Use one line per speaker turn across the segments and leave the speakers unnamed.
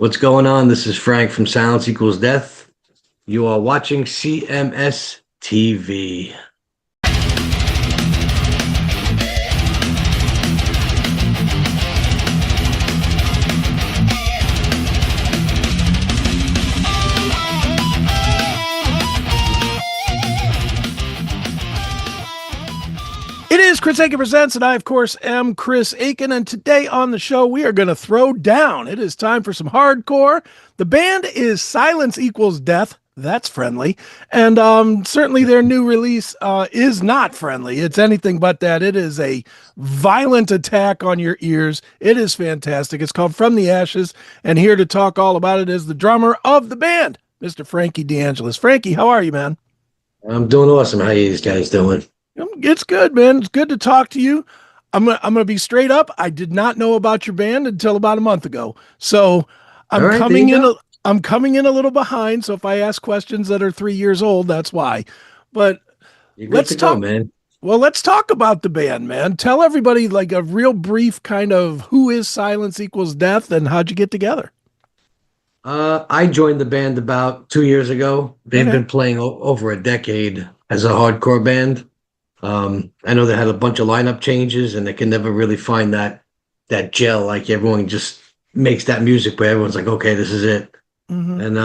What's going on? This is Frank from Silence Equals Death. You are watching CMS TV.
It is Chris Akin Presents, and I, of course, am Chris Akin, and today on the show, we are going to throw down. It is time for some hardcore. The band is Silence Equals Death. That's friendly. And certainly their new release is not friendly. It's anything but that. It is a violent attack on your ears. It is fantastic. It's called From the Ashes, and here to talk all about it is the drummer of the band, Mr. Frankie DeAngelis. Frankie, how are you, man?
I'm doing awesome. How you guys doing?
It's good, man. It's good to talk to you. I'm gonna be straight up. I did not know about your band until about a month ago. So I'm coming in a little behind. So if I ask questions that are 3 years old, that's why. But let's talk, man. Well, let's talk about the band, man. Tell everybody like a real brief kind of who is Silence Equals Death and how'd you get together?
I joined the band about 2 years ago. They've been playing over a decade as a hardcore band. I know they had a bunch of lineup changes and they can never really find that gel. Like everyone just makes that music where everyone's like, okay, this is it. Mm-hmm. And,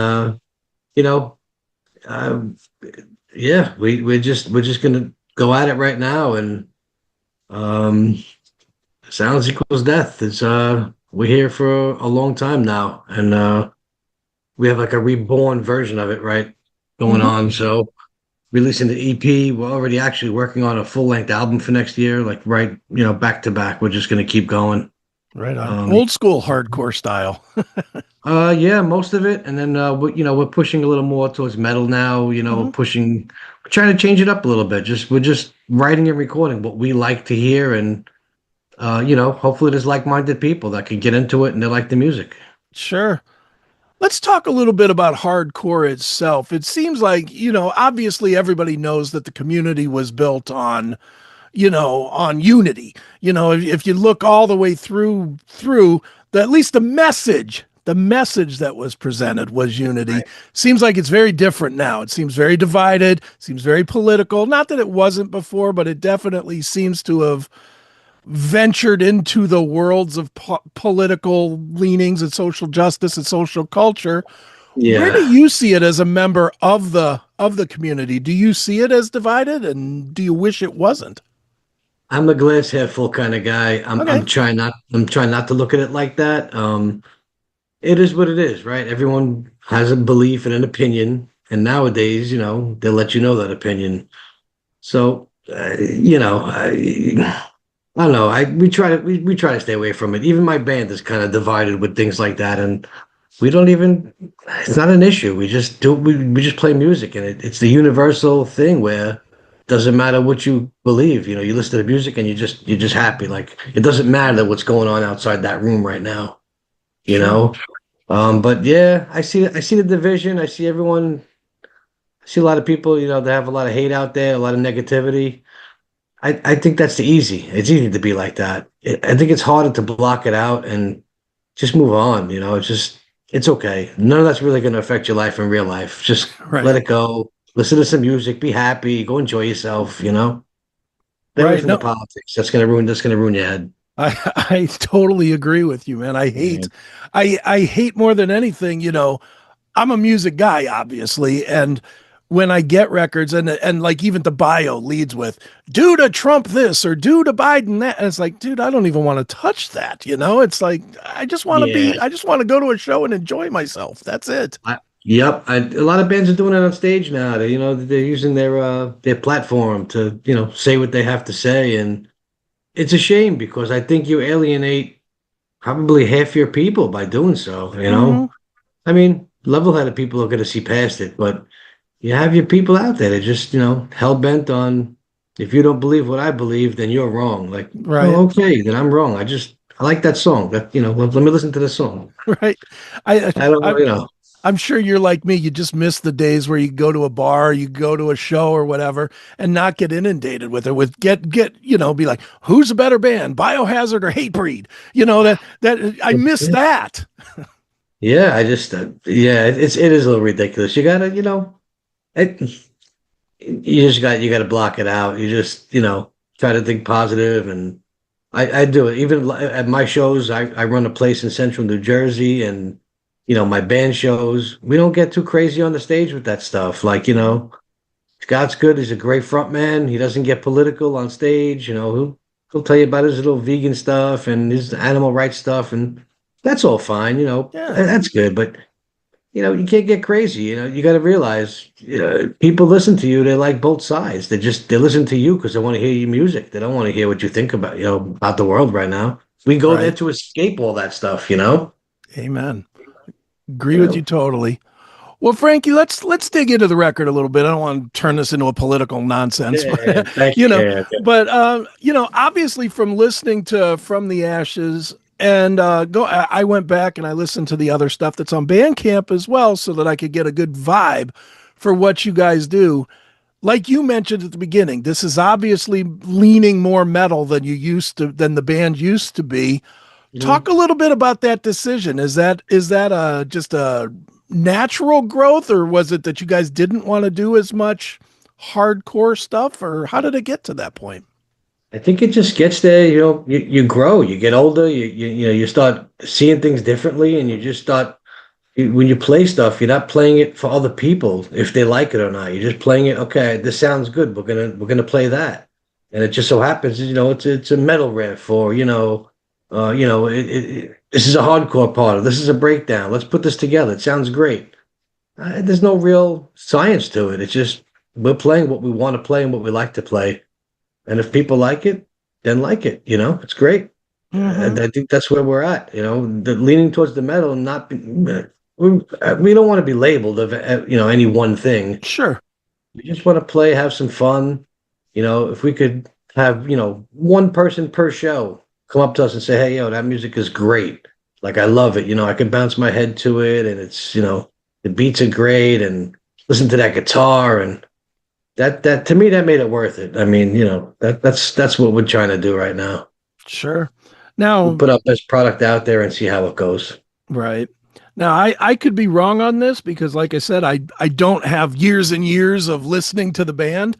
we're just going to go at it right now. And, Silence Equals Death. It's, we're here for a long time now. And, we have like a reborn version of it, right? Going on. So, releasing the EP. We're already actually working on a full-length album for next year, like back to back. We're just going to keep going. Right on.
Old school hardcore style.
Yeah, most of it. And then, we're pushing a little more towards metal now, we're trying to change it up a little bit. We're just writing and recording what we like to hear. And, hopefully there's like-minded people that can get into it and they like the music.
Sure. Let's talk a little bit about hardcore itself. It seems like, obviously everybody knows that the community was built on unity. If you look all the way through at least the message that was presented was unity. Right. Seems like it's very different now. It seems very divided, seems very political. Not that it wasn't before, but it definitely seems to have ventured into the worlds of political leanings and social justice and social culture. Yeah. Where do you see it as a member of the community? Do you see it as divided, and do you wish it wasn't?
I'm a glass half full kind of guy. I'm trying not to look at it like that. It is what it is, right? Everyone has a belief and an opinion, and nowadays, they'll let you know that opinion. So, I don't know. We try to stay away from it. Even my band is kind of divided with things like that, and we don't even. It's not an issue. We just play music, and it's the universal thing where it doesn't matter what you believe. You listen to the music and you're just happy. Like it doesn't matter what's going on outside that room right now. But yeah, I see the division. I see everyone. I see a lot of people. They have a lot of hate out there, a lot of negativity. I think it's easy to be like that. I think it's harder to block it out and just move on. It's okay. None of that's really going to affect your life in real life. Just let it go. Listen to some music. Be happy. Go enjoy yourself. Stay away from the politics. That's going to ruin your head.
I totally agree with you, man. I hate more than anything. I'm a music guy, obviously, and when I get records and like even the bio leads with due to Trump this or due to Biden that, and it's like, dude, I don't even want to touch that. It's like I just want to go to a show and enjoy myself. That's it.
A lot of bands are doing it on stage now. They're using their platform to say what they have to say, and it's a shame because I think you alienate probably half your people by doing so. I mean, level-headed people are going to see past it, but you have your people out there that just, hell-bent on, if you don't believe what I believe, then you're wrong. Like, right. Oh, okay, then I'm wrong. I like that song. Let me listen to the song.
Right. I don't know, I'm sure you're like me. You just miss the days where you go to a bar, you go to a show or whatever, and not get inundated with it. Be like, who's a better band, Biohazard or Hatebreed? That I miss that.
Yeah, I just yeah, it is a little ridiculous. You gotta, it, you gotta block it out. You just, try to think positive, and I do it. Even at my shows, I run a place in central New Jersey, and my band shows, we don't get too crazy on the stage with that stuff. Like, Scott's good. He's a great front man. He doesn't get political on stage. He'll tell you about his little vegan stuff and his animal rights stuff, and that's all fine.
Yeah.
That's good. But you can't get crazy. You got to realize, people listen to you. They like both sides. They listen to you because they want to hear your music. They don't want to hear what you think about, about the world right now. We go there
Right.
to escape all that stuff.
Amen. Agree with you totally. Well, Frankie, let's dig into the record a little bit. I don't want to turn this into a political nonsense,
Yeah,
but
thank you. Yeah, yeah.
obviously from listening to From the Ashes and I went back and I listened to the other stuff that's on Bandcamp as well, so that I could get a good vibe for what you guys do. Like you mentioned at the beginning, this is obviously leaning more metal than the band used to be.
Mhm.
Talk a little bit about that decision. Is that just a natural growth, or was it that you guys didn't want to do as much hardcore stuff, or how did it get to that point?
I think it just gets there. You grow, you get older, you start seeing things differently, and you just start. When you play stuff, you're not playing it for other people if they like it or not. You're just playing it. Okay, this sounds good. We're gonna play that, and it just so happens, it's a metal riff, or this is a hardcore part, or this is a breakdown. Let's put this together. It sounds great. There's no real science to it. It's just we're playing what we want to play and what we like to play, and if people like it, then like it. It's great. And I think that's where we're at. The leaning towards the metal and not. We don't want to be labeled of any one thing.
Sure.
We just want to play, have some fun. If we could have one person per show come up to us and say, "Hey, that music is great. Like I love it. I can bounce my head to it, and it's the beats are great, and listen to that guitar, and that to me that made it worth it. I mean, that's what we're trying to do right now.
Sure.
We'll
Now,
put our best product out there and see how it goes."
right. Now, I could be wrong on this because, like I said, I don't have years and years of listening to the band,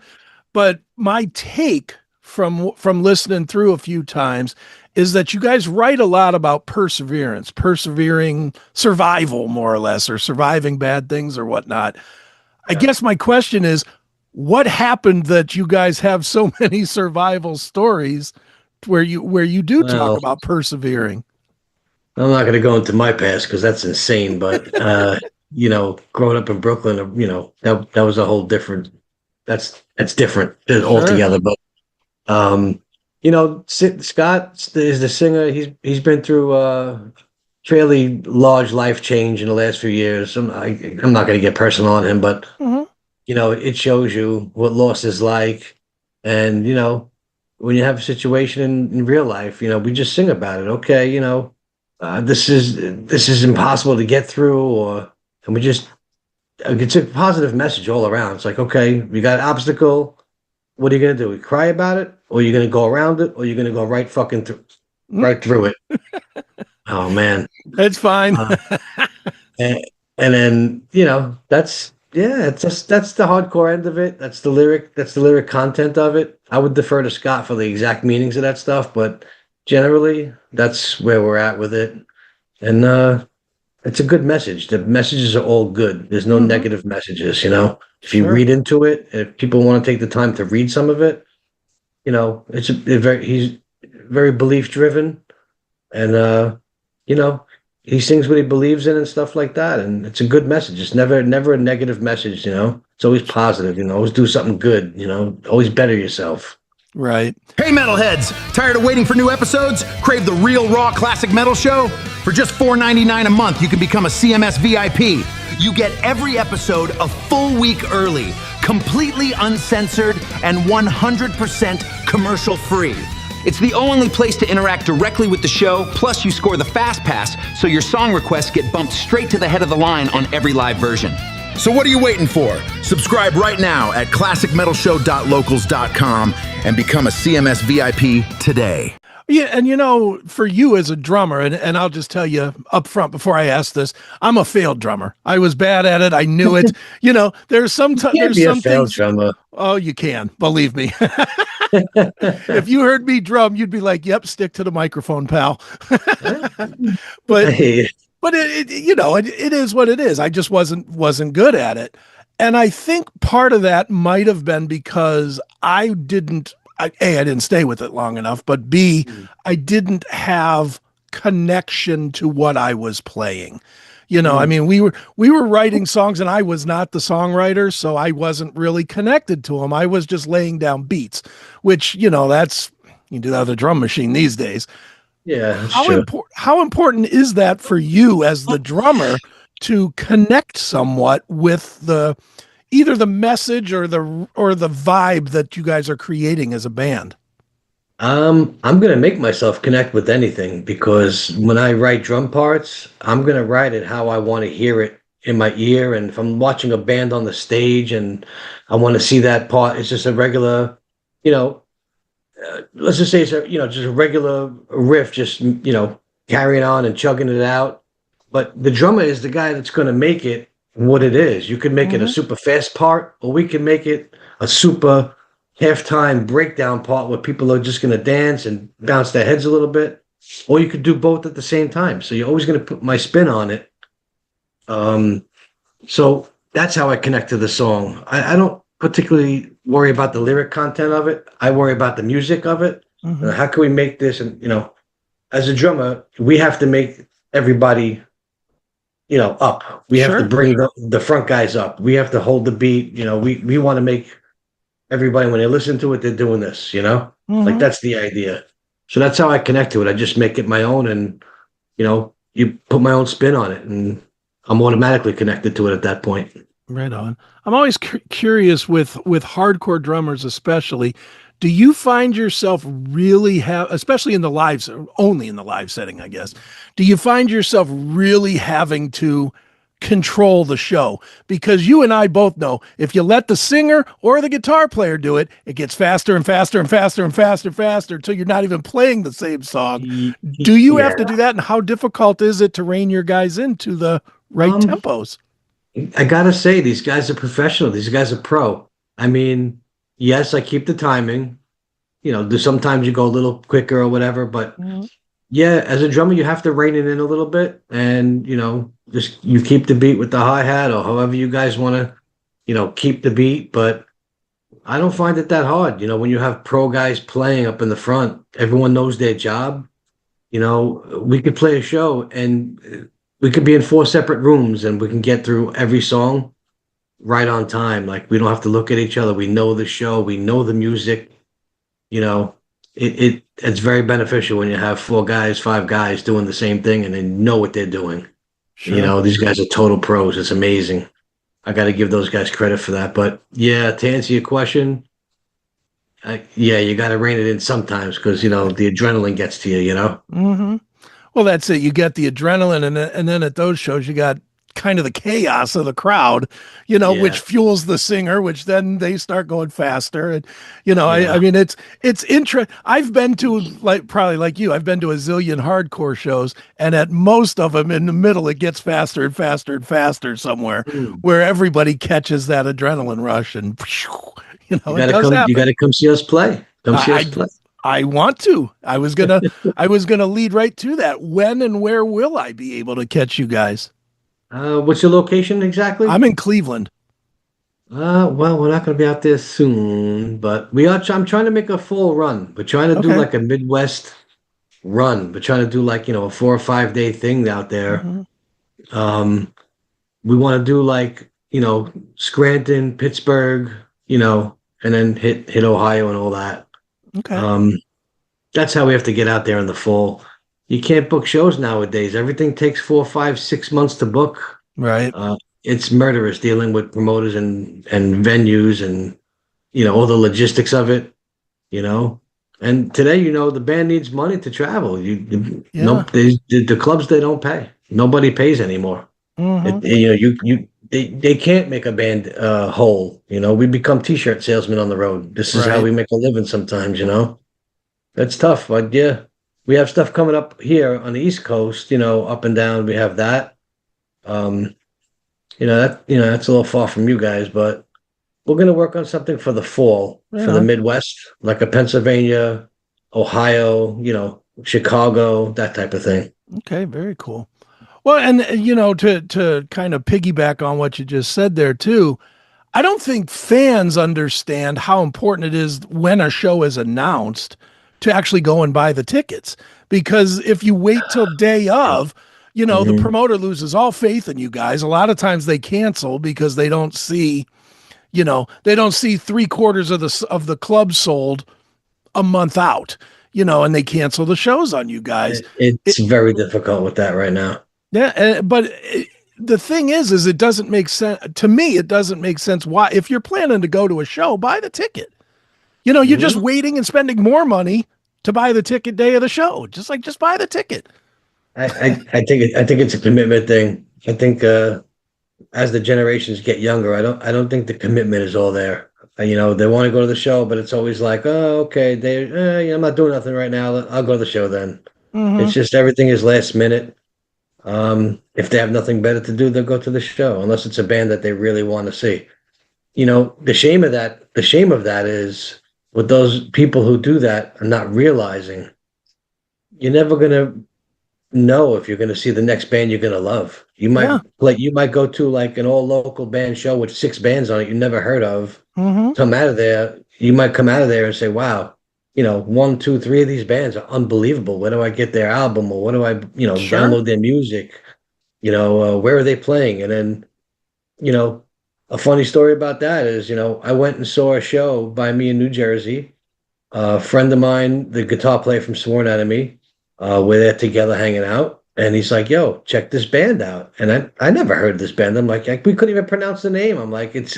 but my take from listening through a few times is that you guys write a lot about perseverance, persevering, survival, more or less, or surviving bad things or whatnot. I
Yeah.
guess my question is, what happened that you guys have so many survival stories where you do talk
Well,
about persevering?
I'm not going to go into my past because that's insane. But growing up in Brooklyn, that was a whole different. That's different
Sure.
altogether. But Scott is the singer. He's been through a fairly large life change in the last few years. I'm not going to get personal on him, but
Hmm.
it shows you what loss is like, and when you have a situation in real life, we just sing about it. Okay, this is impossible to get through, and we just it's a positive message all around. It's like, okay, we got an obstacle. What are you gonna do? We cry about it, or you're gonna go around it, or you're gonna go right through it. Oh man.
It's fine.
Uh, and then that's yeah, that's the hardcore end of it. That's the lyric content of it. I would defer to Scott for the exact meanings of that stuff, but generally that's where we're at with it. And it's a good message. The messages are all good. There's no
Hmm.
negative messages. If you
Sure.
read into it, if people want to take the time to read some of it, he's very belief driven, and you know, he sings what he believes in and stuff like that. And it's a good message. It's never a negative message. It's always positive. Always do something good. Always better yourself.
Right.
Hey, metalheads! Tired of waiting for new episodes? Crave the real, raw, classic metal show? For just $4.99 a month, you can become a CMS VIP. You get every episode a full week early, completely uncensored, and 100% commercial free. It's the only place to interact directly with the show, plus you score the Fast Pass, so your song requests get bumped straight to the head of the line on every live version. So what are you waiting for? Subscribe right now at classicmetalshow.locals.com and become a CMS VIP today.
Yeah, and for you as a drummer, and I'll just tell you up front before I ask this, I'm a failed drummer. I was bad at it. I knew it. There's
Can't
there's
be a
some
failed
things.
drummer.
Oh, you can, believe me. If you heard me drum, you'd be like, "Yep, stick to the microphone, pal." but
Hey,
but it is what it is. I just wasn't good at it. And I think part of that might have been because I didn't stay with it long enough, but B, I didn't have connection to what I was playing. I mean, we were writing songs and I was not the songwriter, so I wasn't really connected to them. I was just laying down beats, which, that's you do that with a drum machine these days.
yeah, that's true.
How important is that for you as the drummer to connect somewhat with either the message or the vibe that you guys are creating as a band?
I'm gonna make myself connect with anything because when I write drum parts, I'm gonna write it how I want to hear it in my ear. And if I'm watching a band on the stage and I want to see that part, it's just a regular, let's just say it's just a regular riff, just carrying on and chugging it out. But the drummer is the guy that's gonna make it what it is. You can make it a super fast part, or we can make it a super halftime breakdown part where people are just going to dance and bounce their heads a little bit, or you could do both at the same time. So you're always going to put my spin on it. So that's how I connect to the song. I don't particularly worry about the lyric content of it. I worry about the music of it. How can we make this? And as a drummer, we have to make everybody up. We have to bring the front guys up. We have to hold the beat. We want to make everybody, when they listen to it, they're doing this, like that's the idea. So that's how I connect to it. I just make it my own, and you put my own spin on it, and I'm automatically connected to it at that point.
Right on. I'm always curious with hardcore drummers, especially. Do you find yourself really especially in the live, only in the live setting, I guess, do you find yourself really having to control the show? Because you and I both know if you let the singer or the guitar player do it, it gets faster and faster and faster and faster and faster until you're not even playing the same song. Do you have to do that? And how difficult is it to rein your guys into the right tempos?
I gotta say, these guys are professional. These guys are pro. I mean, yes, I keep the timing. Sometimes you go a little quicker or whatever, but yeah, as a drummer, you have to rein it in a little bit, and just you keep the beat with the hi-hat or however you guys want to, keep the beat. But I don't find it that hard. When you have pro guys playing up in the front, everyone knows their job. We could play a show and we could be in 4 separate rooms and we can get through every song right on time. Like, we don't have to look at each other. We know the show. We know the music. It's very beneficial when you have 4 guys, 5 guys doing the same thing and they know what they're doing. Sure. These guys are total pros. It's amazing. I got to give those guys credit for that. But yeah, to answer your question, you got to rein it in sometimes because, the adrenaline gets to you,
Well, that's it. You get the adrenaline, and then at those shows, you got kind of the chaos of the crowd, which fuels the singer, which then they start going faster. And, I mean, it's interesting. I've been to, probably like you, I've been to a zillion hardcore shows, and at most of them in the middle, it gets faster and faster and faster somewhere where everybody catches that adrenaline rush. And,
you gotta come see us play. Come see us play.
I want to. I was gonna lead right to that. When and where will I be able to catch you guys?
What's your location exactly?
I'm in Cleveland.
Well, we're not going to be out there soon, but we are. I'm trying to make a full run. We're trying to do like a Midwest run. We're trying to do like a 4 or 5 day thing out there. We want to do like Scranton, Pittsburgh, and then hit Ohio and all that.
Okay.
That's how we have to get out there in the fall. You can't book shows nowadays. Everything takes 4, 5, 6 months to book.
Right.
It's murderous dealing with promoters and venues and, all the logistics of it, And today, the band needs money to travel. The clubs, they don't pay. Nobody pays anymore. They can't make a band whole. We become T-shirt salesmen on the road. This is how we make a living sometimes. That's tough, but yeah. we have stuff coming up here on the East Coast, up and down. We have that. Um, that's a little far from you guys, but we're going to work on something for the fall for the Midwest, like a Pennsylvania, Ohio, Chicago, that type of thing.
Okay, very cool. Well, and to kind of piggyback on what you just said there too, I don't think fans understand how important it is when a show is announced to actually go and buy the tickets. Because if you wait till day of, the promoter loses all faith in you guys. A lot of times they cancel because they don't see, they don't see 3/4 of the club sold a month out, and they cancel the shows on you guys.
It's very difficult with that right now.
Yeah, but the thing is it doesn't make sense to me. It doesn't make sense why, if you're planning to go to a show, buy the ticket. You're just waiting and spending more money to buy the ticket day of the show. Just buy the ticket.
I think it's a commitment thing. I think as the generations get younger, I don't think the commitment is all there. They want to go to the show, but it's always like, oh, okay, I'm not doing nothing right now. I'll go to the show then. It's just everything is last minute. If they have nothing better to do, they'll go to the show, unless it's a band that they really want to see. The shame of that is with those people who do that are not realizing you're never going to know if you're going to see the next band you're going to love. You might go to like an all local band show with 6 bands on it you never heard of. Come out of there, you might come out of there and say, wow, 1, 2, 3 of these bands are unbelievable. Where do I get their album, or what do I, download their music? Where are they playing? And then, a funny story about that is, I went and saw a show by me in New Jersey. A friend of mine, the guitar player from Sworn Enemy, we're there together hanging out. And he's like, yo, check this band out. And I never heard of this band. I'm like, we couldn't even pronounce the name. I'm like, it's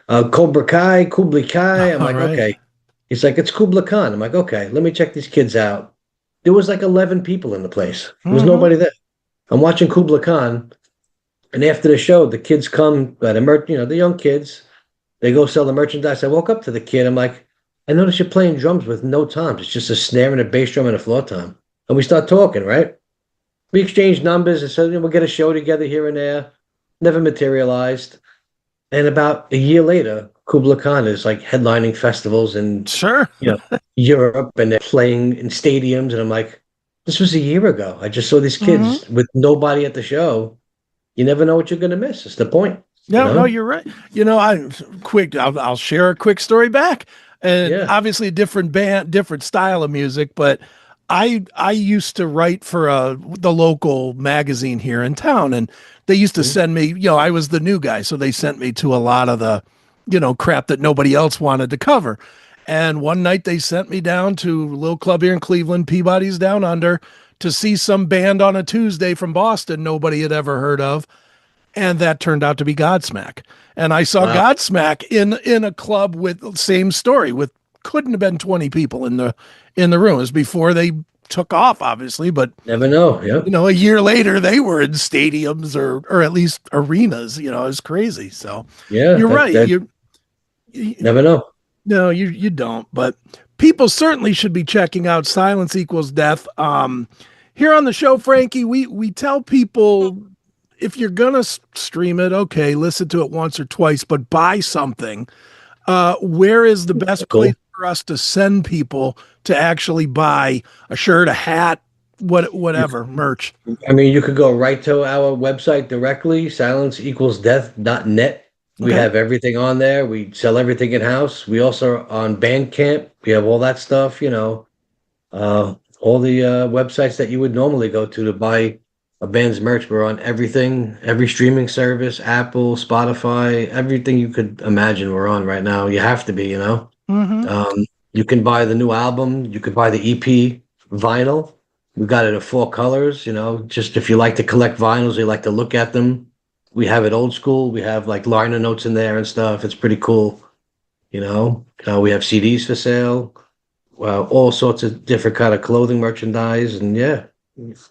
Kublai Khan. I'm like,
right.
Okay. He's like, it's Kublai Khan. I'm like, okay, let me check these kids out. There was like 11 people in the place. There was nobody there. I'm watching Kublai Khan. And after the show, the kids come, the young kids, they go sell the merchandise. I walk up to the kid. I'm like, I noticed you're playing drums with no toms. It's just a snare and a bass drum and a floor tom. And we start talking, right? We exchanged numbers and said, we'll get a show together here and there. Never materialized. And about a year later, Kublai Khan is like headlining festivals in Europe, and they're playing in stadiums. And I'm like, this was a year ago. I just saw these kids with nobody at the show. You never know what you're going to miss. It's the point.
No, you're right. I'll share a quick story back. And obviously a different band, different style of music, but I used to write for the local magazine here in town, and they used to send me, I was the new guy, so they sent me to a lot of the, crap that nobody else wanted to cover. And one night they sent me down to a little club here in Cleveland, Peabody's Down Under, to see some band on a Tuesday from Boston nobody had ever heard of. And that turned out to be Godsmack. And I saw Godsmack in a club with same story, with couldn't have been 20 people in the room. It was before they took off, obviously, but
never know. Yeah.
A year later they were in stadiums or at least arenas. It was crazy. So you're right. You
never know.
No, you don't. But people certainly should be checking out Silence Equals Death. Here on the show, Frankie, we tell people, if you're gonna stream it, okay, listen to it once or twice, but buy something. Where is the best place for us to send people to actually buy a shirt, a hat, whatever merch? I
mean, you could go right to our website directly, silenceequalsdeath.net. We have everything on there. We sell everything in house. We also are on Bandcamp. We have all that stuff. All the websites that you would normally go to buy a band's merch. We're on everything, every streaming service, Apple, Spotify, everything you could imagine we're on right now. You have to be, you can buy the new album. You could buy the EP vinyl. We got it in 4 colors, just if you like to collect vinyls, you like to look at them. We have it old school. We have like liner notes in there and stuff. It's pretty cool. We have CDs for sale. All sorts of different kind of clothing merchandise. And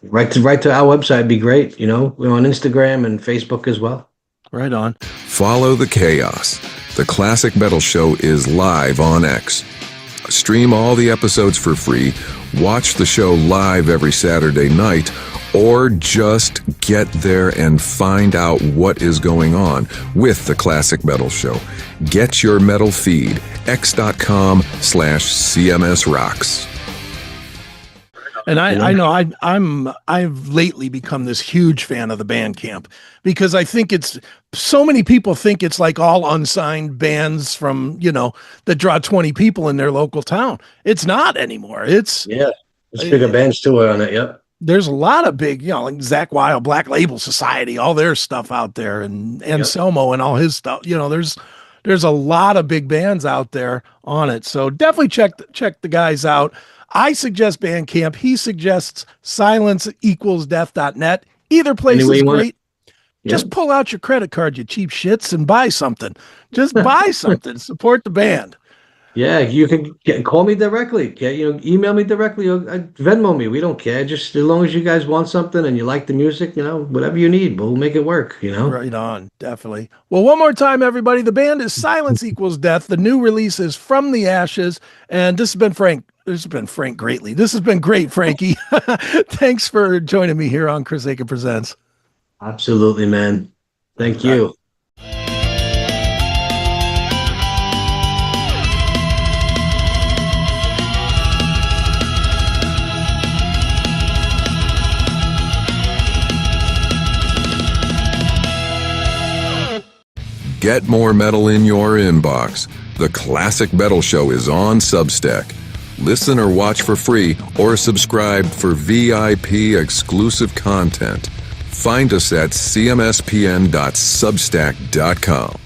right to our website would be great. We're on Instagram and Facebook as well.
Right on.
Follow the chaos. The Classic Metal Show is live on X. Stream all the episodes for free, watch the show live every Saturday night, or just get there and find out what is going on with the Classic Metal Show. Get your metal feed, x.com/CMSRocks.
And I know I've lately become this huge fan of the Bandcamp because I think it's so many people think it's like all unsigned bands from, that draw 20 people in their local town. It's not anymore. It's
bigger bands too on it. Yep.
There's a lot of big, like Zach Wild, Black Label Society, all their stuff out there, and Anselmo and all his stuff. There's a lot of big bands out there on it. So definitely check the guys out. I suggest Bandcamp. He suggests silenceequalsdeath.net. Either place is great. Just pull out your credit card, you cheap shits, and buy something. Just buy something. Support the band.
Yeah, you can call me directly. Email me directly or Venmo me. We don't care. Just as long as you guys want something and you like the music, whatever you need, we'll make it work.
Right on, definitely. Well, one more time, everybody. The band is Silence Equals Death. The new release is From the Ashes, and this has been Frank. This has been Frank greatly. This has been great, Frankie. Thanks for joining me here on Chris Akin Presents.
Absolutely, man. Thank you.
Get more metal in your inbox. The Classic Metal Show is on Substack. Listen or watch for free or subscribe for VIP exclusive content. Find us at cmspn.substack.com.